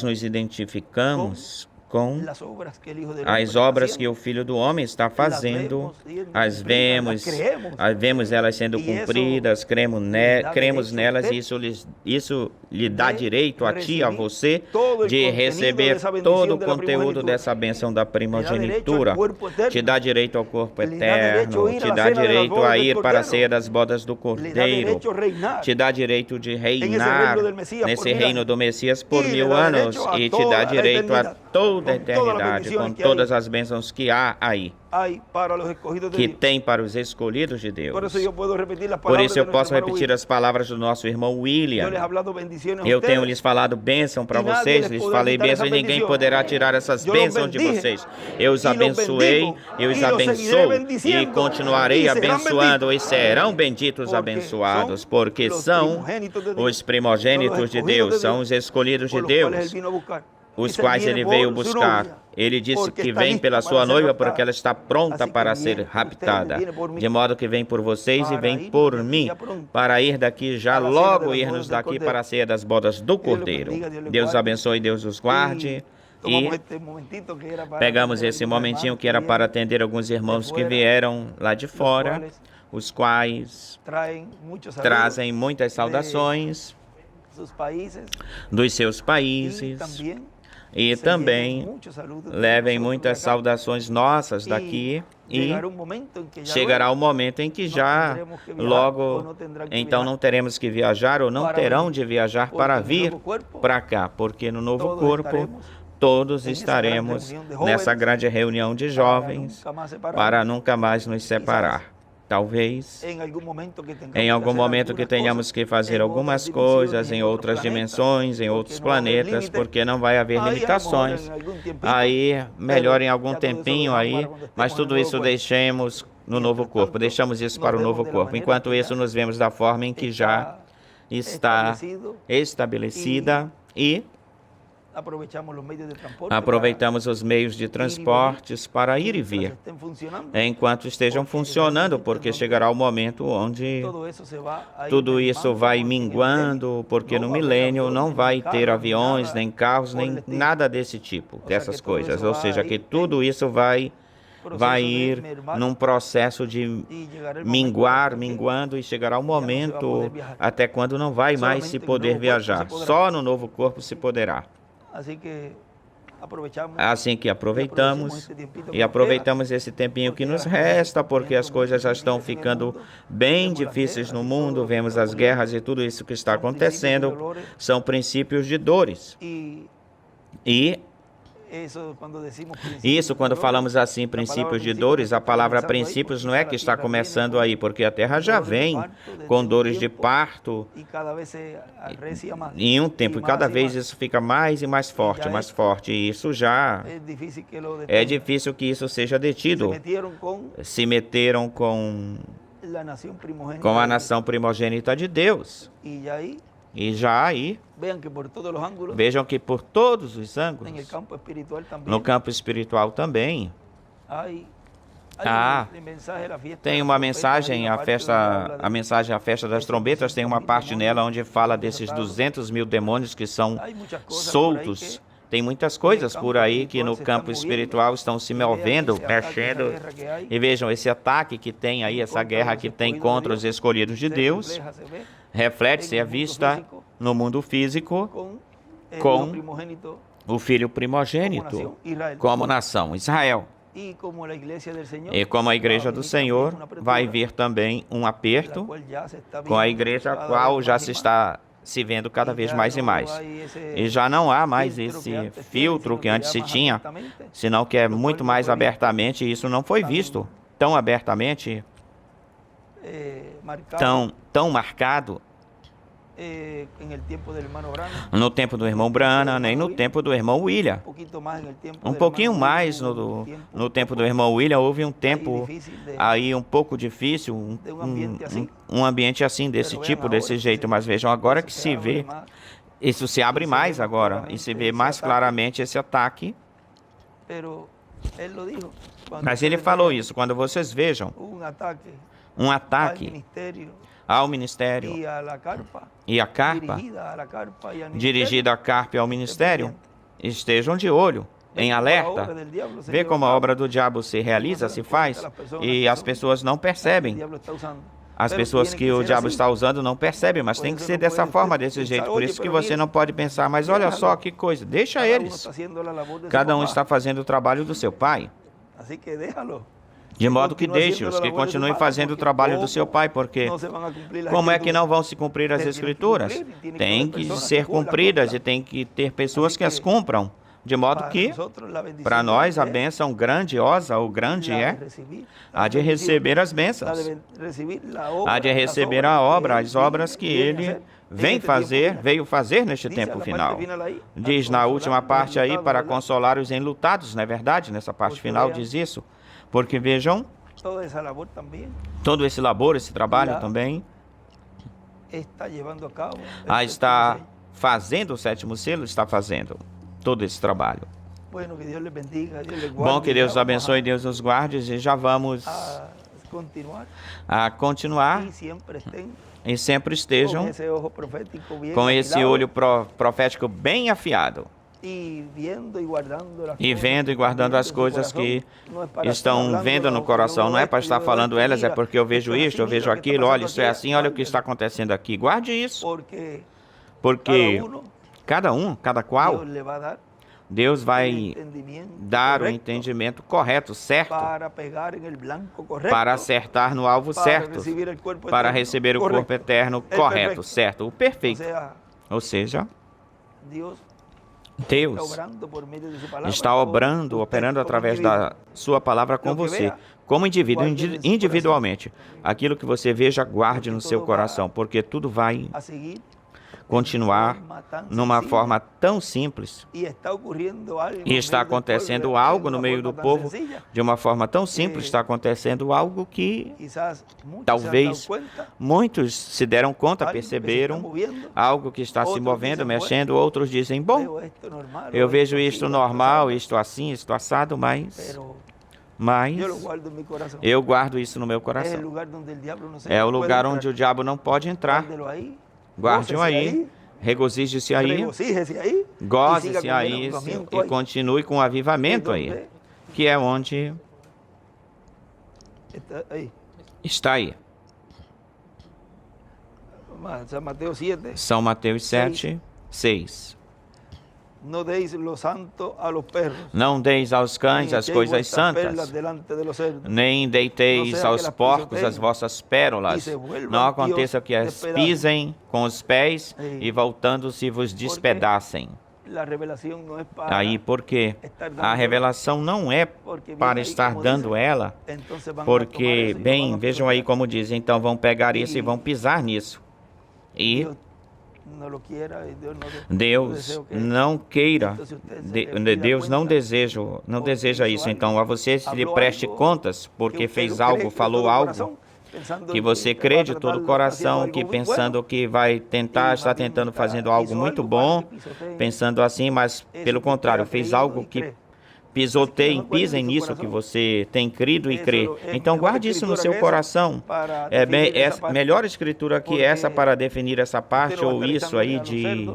nos identificamos com as obras que o Filho do Homem está fazendo, vemos elas sendo cumpridas, cremos nelas, e isso lhe dá direito a ti, a você, de receber todo o conteúdo dessa bênção da primogenitura, te dá direito ao corpo eterno, te dá direito a ir para a ceia das bodas do Cordeiro, te dá direito de reinar nesse reino do Messias por 1000 anos, e te dá direito a toda a eternidade, com todas as bênçãos que há aí, que tem para os escolhidos de Deus. Por isso eu posso repetir as palavras do nosso irmão William. Eu tenho lhes falado bênção para vocês, lhes falei bênção e ninguém poderá tirar essas bênçãos de vocês. Eu os abençoei, eu os abençoo e continuarei abençoando, e serão benditos abençoados, porque são os primogênitos de Deus, são os escolhidos de Deus, os quais ele veio buscar. Ele disse que vem pela sua noiva porque ela está pronta para ser raptada, de modo que vem por vocês e vem por mim, para ir daqui já logo, irmos daqui para a ceia das bodas do Cordeiro. Deus abençoe, Deus os guarde. E pegamos esse momentinho que era para atender alguns irmãos que vieram lá de fora, os quais trazem muitas saudações dos seus países, e também levem muitas saudações nossas daqui, e chegará o momento em que já logo então não teremos que viajar, ou não terão de viajar para vir para cá, porque no novo corpo todos estaremos nessa grande reunião de jovens para nunca mais nos separar. Talvez em algum momento que tenhamos que fazer algumas coisas em outras dimensões, em outros planetas, porque não vai haver limitações. Aí, melhor em algum tempinho aí, mas tudo isso deixemos no novo corpo, deixamos isso para o novo corpo. Enquanto isso, nos vemos da forma em que já está estabelecida, e aproveitamos os meios de transportes para ir e vir, enquanto estejam funcionando, porque chegará o momento onde tudo isso vai minguando, porque no milênio não vai ter aviões, nem carros, nem nada desse tipo, dessas coisas. Ou seja, que tudo isso vai ir num processo de minguando, e chegará o momento até quando não vai mais se poder viajar. Só no novo corpo se poderá. Assim que aproveitamos esse tempinho que nos resta, porque as coisas já estão ficando bem difíceis no mundo, vemos as guerras e tudo isso que está acontecendo, são princípios de dores. E isso, quando falamos assim, princípios de dores, a palavra princípios não é que está começando aí, porque a terra já vem com dores de parto em um tempo, e cada vez isso fica mais e mais forte, e isso já é difícil que isso seja detido. Se meteram com a nação primogênita de Deus. E já aí, vejam que por todos os ângulos, no campo espiritual também, Tem uma mensagem, a mensagem à festa das trombetas, tem uma parte nela onde fala desses 200 mil demônios que são soltos. Tem muitas coisas por aí que no campo espiritual estão se movendo, mexendo. E vejam, esse ataque que tem aí, essa guerra que tem contra os escolhidos de Deus, reflete-se, é vista no mundo físico com o filho primogênito como nação, Israel. E como a igreja do Senhor, vai vir também um aperto com a igreja, a qual já se está se vendo cada vez mais e mais. E já não há mais esse filtro que antes se tinha, senão que é muito mais abertamente, e isso não foi visto tão abertamente, tão marcado no tempo do irmão Branham, nem no tempo do irmão William. Um pouquinho mais no tempo do irmão William, houve um tempo aí um pouco difícil, um ambiente assim, desse tipo, desse jeito. Mas vejam, agora que se vê, isso se abre mais agora, e se vê mais claramente esse ataque. Mas ele falou isso, quando vocês vejam um ataque ao ministério e à carpa, dirigida à carpa e ao ministério, estejam de olho, em alerta. Vê como a obra do diabo se realiza, se faz, e as pessoas não percebem. As pessoas que o diabo está usando não percebem, mas tem que ser dessa forma, desse jeito. Por isso que você não pode pensar, mas olha só que coisa, deixa eles. Cada um está fazendo o trabalho do seu pai. De modo que deixe-os, que continuem fazendo o trabalho do seu pai, porque como é que não vão se cumprir as Escrituras? Tem que ser cumpridas e tem que ter pessoas que as cumpram. De modo que, para nós, a bênção grandiosa, ou grande há de receber as bênçãos, há de receber a obra, as obras que ele veio fazer neste tempo final. Diz na última parte aí, para consolar os enlutados, não é verdade? Nessa parte final diz isso. Porque vejam, todo esse labor, esse trabalho também, está fazendo o sétimo selo, está fazendo todo esse trabalho. Bom, que Deus os abençoe, Deus os guarde, e já vamos a continuar e sempre estejam com esse olho profético bem afiado. E vendo e guardando as coisas que estão vendo no coração. Não é para estar falando elas, é porque eu vejo isto, eu vejo aquilo, olha, isso é assim, olha o que está acontecendo aqui. Guarde isso. Porque cada qual, Deus vai dar o entendimento correto, certo, para acertar no alvo certo, para receber o corpo eterno correto, certo, o perfeito. Ou seja, Deus está operando através da sua palavra com você, como indivíduo, individualmente. Aquilo que você veja, guarde no seu coração, porque tudo vai continuar numa forma tão simples. E está acontecendo algo no meio do povo de uma forma tão simples, está acontecendo algo que talvez muitos se deram conta, perceberam, algo que está se movendo, mexendo, outros dizem, bom, eu vejo isto normal, isto assim, isto assado, mas eu guardo isso no meu coração. É o lugar onde o diabo não pode entrar. Guarde-o aí, regozije-se aí, goze-se aí e continue com o avivamento aí, que é onde está aí. São Mateus 7, 6. Não deis aos cães as coisas santas, nem deiteis aos porcos as vossas pérolas. Não aconteça que as pisem com os pés e voltando-se vos despedacem. Aí, porque a revelação não é para estar dando ela, porque, bem, vejam aí como diz, então vão pegar isso e vão pisar nisso. E Deus não queira, Deus não deseja isso. Então, a você se lhe preste contas, porque fez algo, falou algo, que você crê de todo o coração, que pensando que está tentando fazendo algo muito bom, pensando assim, mas pelo contrário, fez algo que pisoteiem, pisem nisso que você tem crido e crê. Então guarde isso no seu coração. É melhor escritura que essa para definir essa parte ou isso aí de...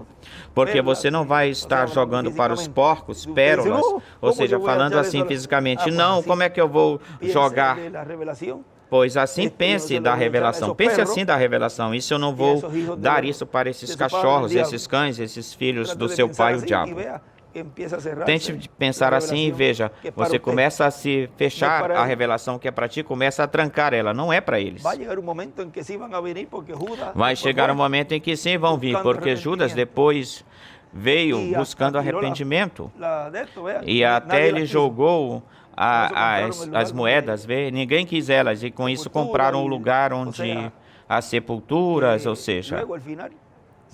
Porque você não vai estar jogando para os porcos pérolas, ou seja, falando assim fisicamente. Não, como é que eu vou jogar? Pois assim pense da revelação. Pense assim da revelação. Isso eu não vou dar isso para esses cachorros, esses cães, esses filhos do seu pai, o diabo. Tente pensar assim e veja, você começa a se fechar a revelação que é para ti, começa a trancar ela, não é para eles. Vai chegar um momento em que sim vão vir, porque Judas depois veio buscando arrependimento e até ele jogou as moedas, ninguém quis elas e com isso compraram o lugar onde as sepulturas, ou seja,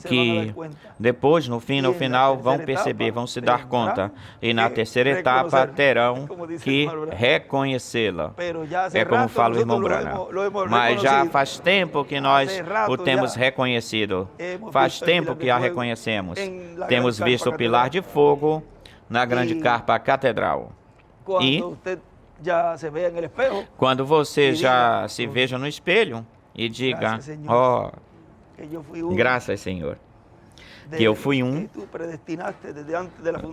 que depois, no final, vão perceber, vão se dar conta. E na terceira etapa terão que reconhecê-la. É como fala o irmão Branham. Mas já faz tempo que nós o temos reconhecido. Faz tempo que a reconhecemos. Temos visto o pilar de fogo na grande carpa catedral. E quando você já se veja no espelho e diga, ó, graças, Senhor, que eu fui um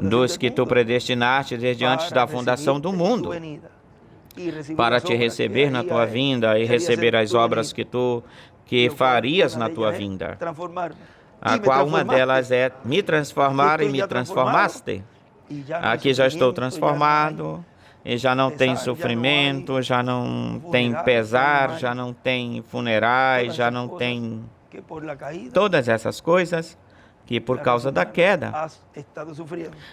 dos que tu predestinaste desde antes da fundação do mundo para te receber na tua vinda e receber as obras que farias na tua vinda, a qual uma delas é me transformar e me transformaste. Aqui já estou transformado e já não tem sofrimento, já não tem pesar, já não tem funerais, já não tem todas essas coisas que por causa da queda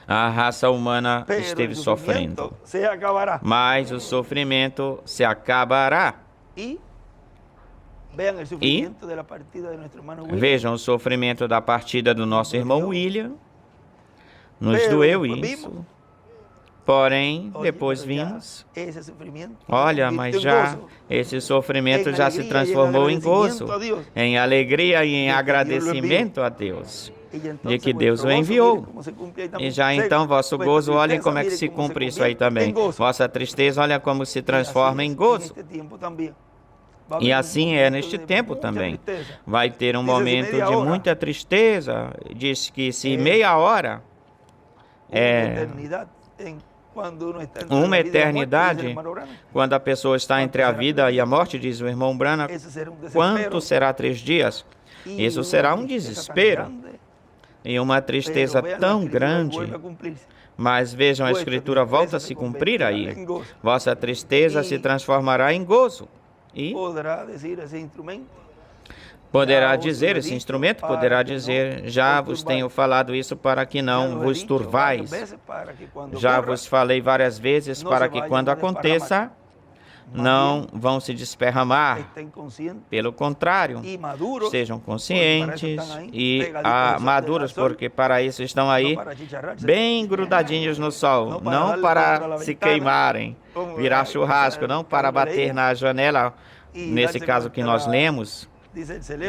a raça humana esteve sofrendo. Mas o sofrimento se acabará. E vejam o sofrimento da partida do nosso irmão William. Nos doeu isso. Porém, depois vimos, olha, mas já esse sofrimento já se transformou em gozo, em alegria e em agradecimento a Deus, de que Deus o enviou. E já então, vosso gozo, olhem como é que se cumpre isso aí também. Vossa tristeza, olha como se transforma em gozo. E assim é neste tempo também. Vai ter um momento de muita tristeza. Diz que se meia hora é uma eternidade, quando a pessoa está entre a vida e a morte, diz o irmão Branham, quanto será 3 dias? Isso será um desespero e uma tristeza tão grande. Mas vejam, a Escritura volta a se cumprir aí. Vossa tristeza se transformará em gozo. E poderá dizer, esse instrumento poderá dizer, já vos tenho falado isso para que não vos turvais. Já vos falei várias vezes para que quando aconteça, não vão se desperramar. Pelo contrário, sejam conscientes e maduros, porque para isso estão aí bem grudadinhos no sol, não para se queimarem, virar churrasco, não para bater na janela, nesse caso que nós lemos,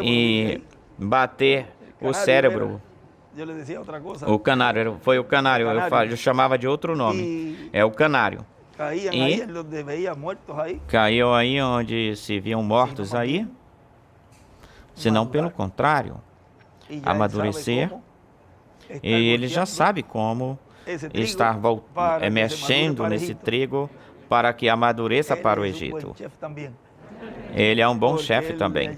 e bater o cérebro. O canário, foi o canário, eu chamava de outro nome, é o canário. E caiu aí onde se viam mortos aí, senão pelo contrário, amadurecer, e ele já sabe como estar mexendo nesse trigo para que amadureça para o Egito. Ele é um bom chefe também,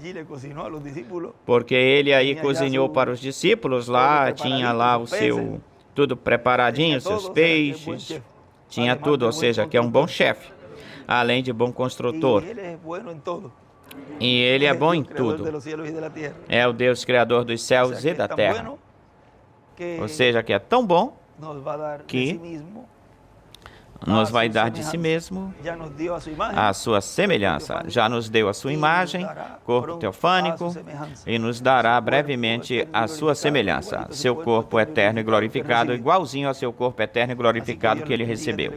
porque ele aí cozinhou para os discípulos lá, tinha lá o seu, tudo preparadinho, seus peixes, tinha tudo, ou seja, que é um bom chefe, além de bom construtor. E ele é bom em tudo. É o Deus criador dos céus e da terra. Ou seja, que é tão bom que nos vai dar de si mesmo a sua semelhança. Já nos deu a sua imagem, corpo teofânico, e nos dará brevemente a sua semelhança. Seu corpo eterno e glorificado, igualzinho ao seu corpo eterno e glorificado que ele recebeu.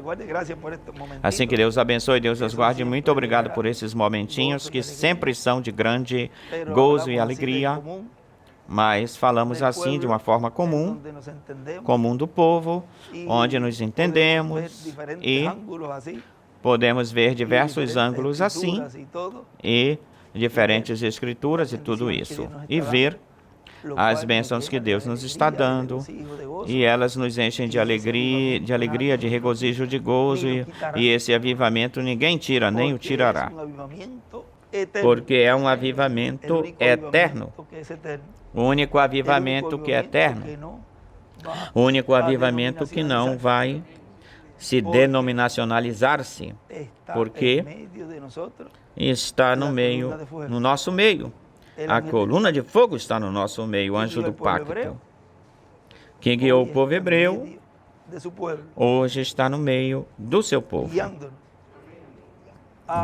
Assim que Deus abençoe, Deus os guarde. Muito obrigado por esses momentinhos que sempre são de grande gozo e alegria. mas falamos assim de uma forma comum, comum do povo, onde nos entendemos e podemos ver diversos ângulos assim e diferentes escrituras e tudo isso, e ver as bênçãos que Deus nos está dando, e elas nos enchem de alegria, de regozijo, de gozo, e esse avivamento ninguém tira, nem o tirará, porque é um avivamento eterno, o único avivamento que é eterno, o único avivamento que não vai se denominacionalizar-se, porque está no meio, no nosso meio. A coluna de fogo está no nosso meio, o anjo do pacto, que guiou o povo hebreu, hoje está no meio do seu povo,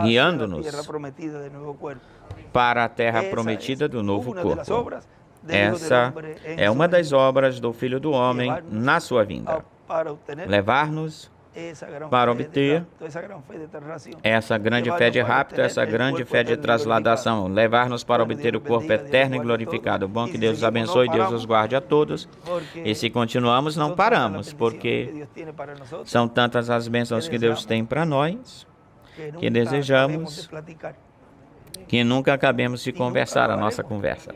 guiando-nos para a terra prometida do novo corpo. Essa é uma das obras do Filho do Homem na sua vinda, levar-nos para obter essa grande fé de rapto, essa grande fé de trasladação, levar-nos para obter o corpo eterno e glorificado. Bom, que Deus os abençoe, Deus os guarde a todos. E se continuamos, não paramos, porque são tantas as bênçãos que Deus tem para nós, que desejamos que nunca acabemos de conversar a nossa conversa.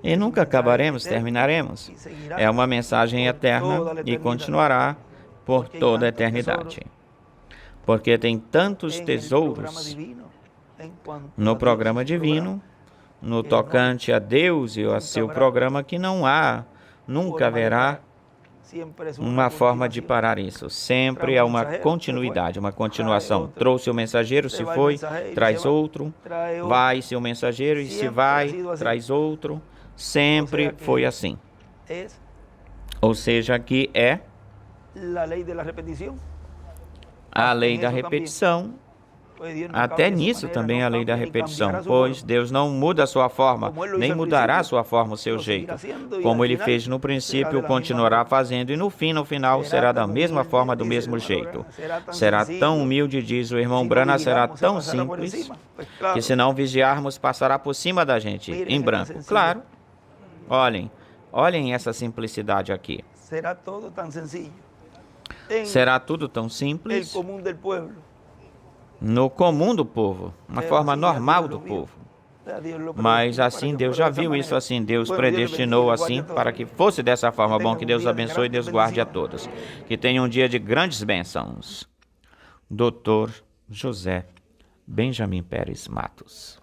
E nunca acabaremos, terminaremos. É uma mensagem eterna e continuará por toda a eternidade. Porque tem tantos tesouros no programa divino, no tocante a Deus e a seu programa, que nunca haverá uma forma de parar isso. Sempre há uma continuidade, uma continuação. Trouxe o mensageiro, se foi, traz outro. Vai-se o mensageiro, e se vai, traz outro. Sempre foi assim. Ou seja, aqui é a lei da repetição. Até nisso também a lei da repetição, pois Deus não muda a sua forma, nem mudará a sua forma, o seu jeito. Como Ele fez no princípio, continuará fazendo, e no final será da mesma forma, do mesmo jeito. Será tão humilde, diz o irmão Branham, será tão simples, que se não vigiarmos, passará por cima da gente, em branco. Claro, olhem essa simplicidade aqui. Será tudo tão simples no comum do povo, na forma normal do povo. Mas assim, Deus já viu isso assim, Deus predestinou assim para que fosse dessa forma. Bom, que Deus abençoe e Deus guarde a todos. Que tenham um dia de grandes bênçãos. Dr. José Benjamin Pérez Matos.